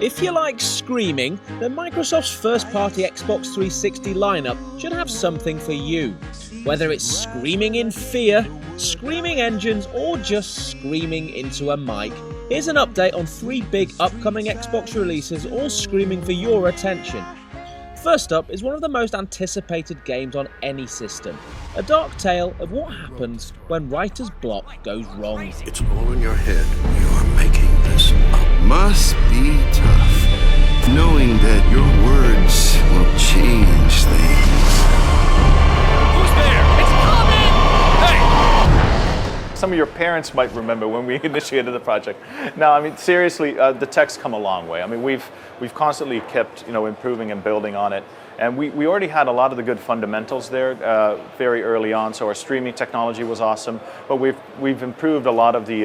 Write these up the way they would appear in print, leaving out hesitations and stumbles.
If you like screaming, then Microsoft's first-party Xbox 360 lineup should have something for you. Whether it's screaming in fear, screaming engines, or just screaming into a mic, here's an update on 3 big upcoming Xbox releases all screaming for your attention. First up is one of the most anticipated games on any system, a dark tale of what happens when writer's block goes wrong. It's all in your head. You're making this up. Must be tough, knowing that your words will change things. Who's there? It's coming! Hey! Some of your parents might remember when we initiated the project. No, I mean, seriously, the tech's come a long way. I mean, we've constantly kept, improving and building on it. And we already had a lot of the good fundamentals there very early on. So our streaming technology was awesome, but we've improved a lot of the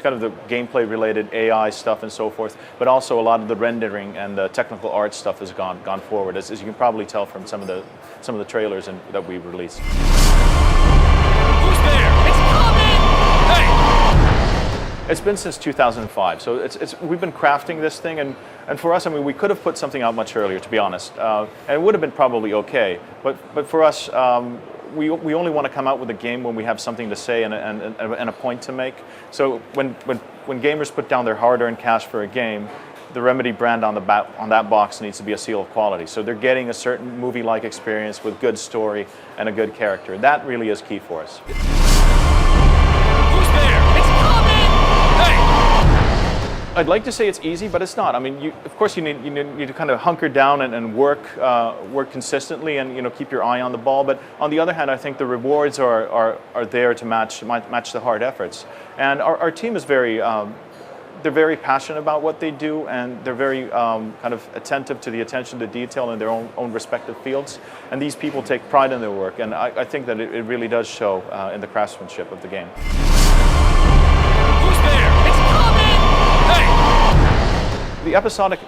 kind of the gameplay-related AI stuff and so forth. But also a lot of the rendering and the technical art stuff has gone forward, as you can probably tell from some of the trailers that we've released. Who's there? It's coming! Hey! It's been since 2005, so we've been crafting this thing, and for us, I mean, we could have put something out much earlier, to be honest, and it would have been probably okay. But for us, we only want to come out with a game when we have something to say and a point to make. So when gamers put down their hard-earned cash for a game, the Remedy brand on that box needs to be a seal of quality. So they're getting a certain movie-like experience with good story and a good character. That really is key for us. I'd like to say it's easy, but it's not. I mean, of course, you need to kind of hunker down and work consistently and keep your eye on the ball. But on the other hand, I think the rewards are there to match the hard efforts. And our team is they're very passionate about what they do, and they're very kind of attentive to the attention to detail in their own respective fields. And these people take pride in their work, and I think that it really does show in the craftsmanship of the game. The episodic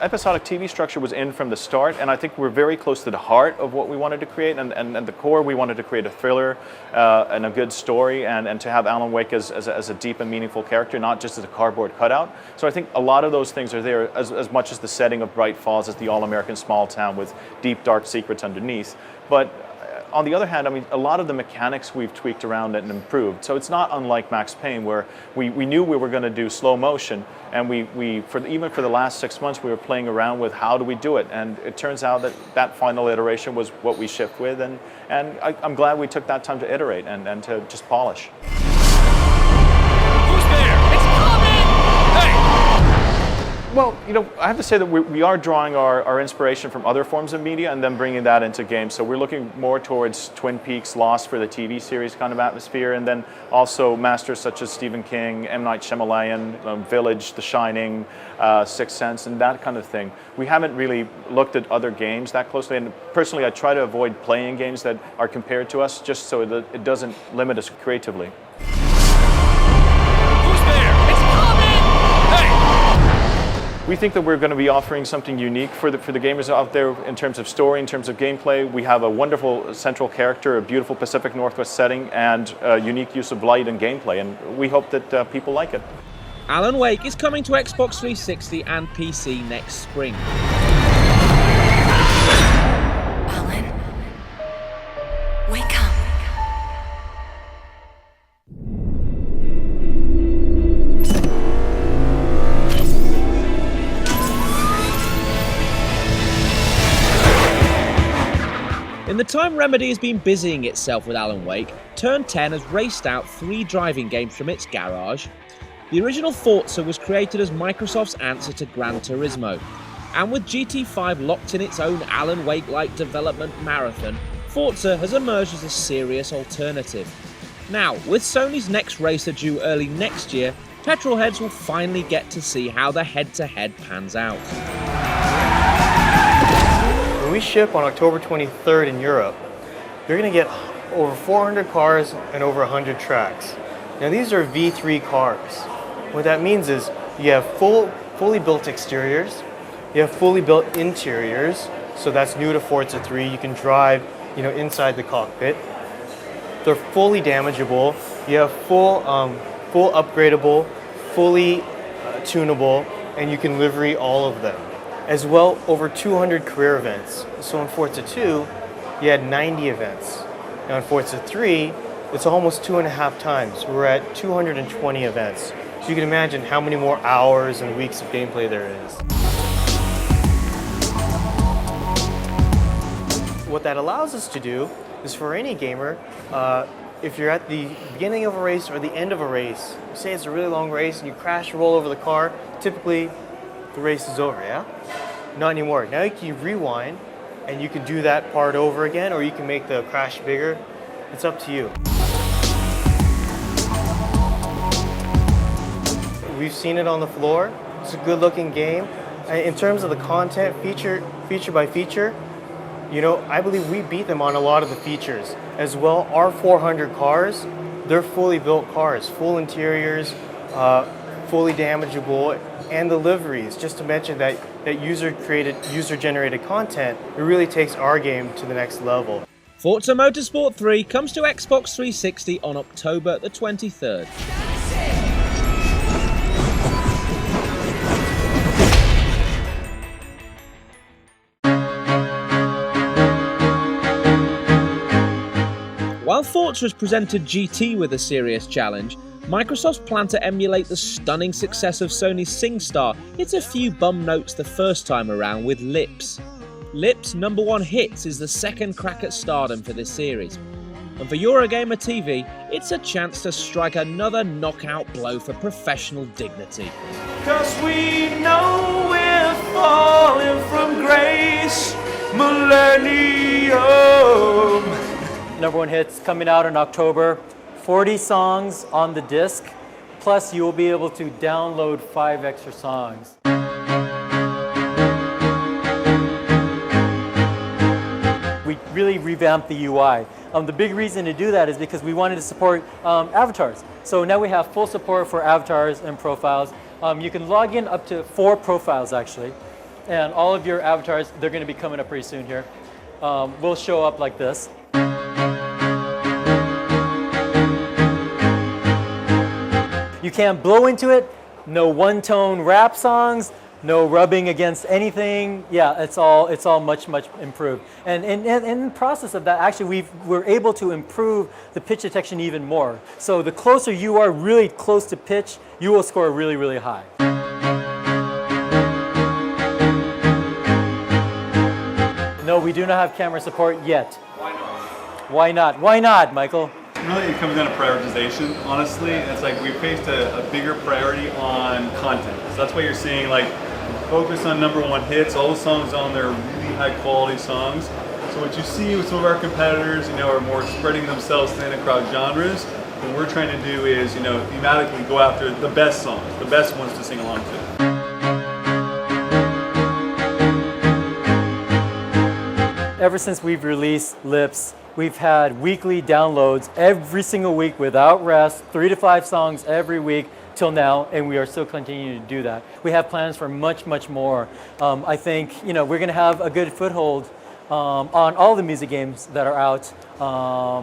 TV structure was in from the start, and I think we're very close to the heart of what we wanted to create, and the core. We wanted to create a thriller and a good story, and to have Alan Wake as a deep and meaningful character, not just as a cardboard cutout. So I think a lot of those things are there, as much as the setting of Bright Falls as the all-American small town with deep, dark secrets underneath. But on the other hand, I mean, a lot of the mechanics we've tweaked around it and improved. So it's not unlike Max Payne, where we knew we were going to do slow motion, and even for the last 6 months, we were playing around with how do we do it. And it turns out that final iteration was what we shipped with, and I'm glad we took that time to iterate and to just polish. Who's there? It's coming! Hey! Well, I have to say that we are drawing our inspiration from other forms of media and then bringing that into games. So we're looking more towards Twin Peaks, Lost for the TV series kind of atmosphere, and then also masters such as Stephen King, M. Night Shyamalan, Village, The Shining, Sixth Sense, and that kind of thing. We haven't really looked at other games that closely, and personally I try to avoid playing games that are compared to us, just so that it doesn't limit us creatively. We think that we're going to be offering something unique for the gamers out there in terms of story, in terms of gameplay. We have a wonderful central character, a beautiful Pacific Northwest setting, and a unique use of light and gameplay, and we hope that people like it. Alan Wake is coming to Xbox 360 and PC next spring. Alan, wake up. In the time Remedy has been busying itself with Alan Wake, Turn 10 has raced out 3 driving games from its garage. The original Forza was created as Microsoft's answer to Gran Turismo, and with GT5 locked in its own Alan Wake-like development marathon, Forza has emerged as a serious alternative. Now, with Sony's next racer due early next year, petrolheads will finally get to see how the head-to-head pans out. When we ship on October 23rd in Europe, you're going to get over 400 cars and over 100 tracks. Now these are V3 cars. What that means is you have fully built exteriors, you have fully built interiors, so that's new to Forza 3. You can drive, inside the cockpit. They're fully damageable. You have full upgradable, fully tunable, and you can livery all of them. As well, over 200 career events. So in Forza 2, you had 90 events. Now in Forza 3, it's almost 2.5 times. We're at 220 events. So you can imagine how many more hours and weeks of gameplay there is. What that allows us to do is for any gamer, if you're at the beginning of a race or the end of a race, say it's a really long race and you crash or roll over the car, typically the race is over, yeah? Not anymore. Now you can rewind and you can do that part over again, or you can make the crash bigger. It's up to you. We've seen it on the floor. It's a good looking game. In terms of the content, feature by feature, you know, I believe we beat them on a lot of the features. As well, our 400 cars, they're fully built cars, full interiors, fully damageable, and the liveries. Just to mention that user-generated content, it really takes our game to the next level. Forza Motorsport 3 comes to Xbox 360 on October the 23rd. While Forza has presented GT with a serious challenge, Microsoft's plan to emulate the stunning success of Sony's SingStar hits a few bum notes the first time around with Lips. Lips' #1 hits is the second crack at stardom for this series. And for Eurogamer TV, it's a chance to strike another knockout blow for professional dignity. 'Cause we know we're falling from grace, millennium. #1 hits coming out in October. 40 songs on the disc, plus you will be able to download 5 extra songs. We really revamped the UI. The big reason to do that is because we wanted to support avatars. So now we have full support for avatars and profiles. You can log in up to 4 profiles actually, and all of your avatars, they're going to be coming up pretty soon here, will show up like this. You can't blow into it, no one-tone rap songs, no rubbing against anything. Yeah, it's all much improved. And in the process of that, actually we're able to improve the pitch detection even more. So the closer you are really close to pitch, you will score really, really high. No, we do not have camera support yet. Why not? Why not? Why not, Michael? Really, it comes down to prioritization, honestly. It's like we placed a bigger priority on content. So that's why you're seeing like focus on #1 hits, all the songs on there are really high quality songs. So what you see with some of our competitors, you know, are more spreading themselves thin across genres. What we're trying to do is, you know, thematically go after the best songs, the best ones to sing along to. Ever since we've released Lips, we've had weekly downloads every single week without rest, 3 to 5 songs every week till now, and we are still continuing to do that. We have plans for much more. I think, you know, we're going to have a good foothold on all the music games that are out,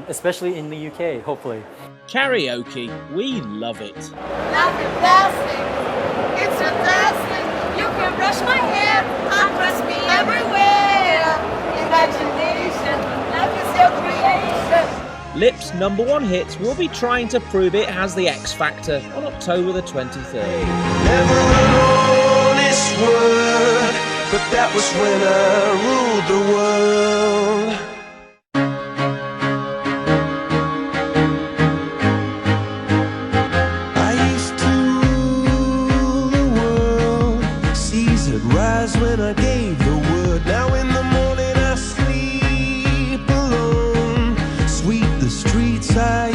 especially in the UK, hopefully. Karaoke, we love it. Nothing plastic, it's fantastic. You can brush my hair, undress me everywhere. Imagination, love is your creation. Lips' #1 hits will be trying to prove it has the X Factor on October the 23rd. Never an honest word, but that was when I ruled the world. I used to rule the world, seas would rise when I gave the word. Now in the morning I sleep alone, sweep the streets I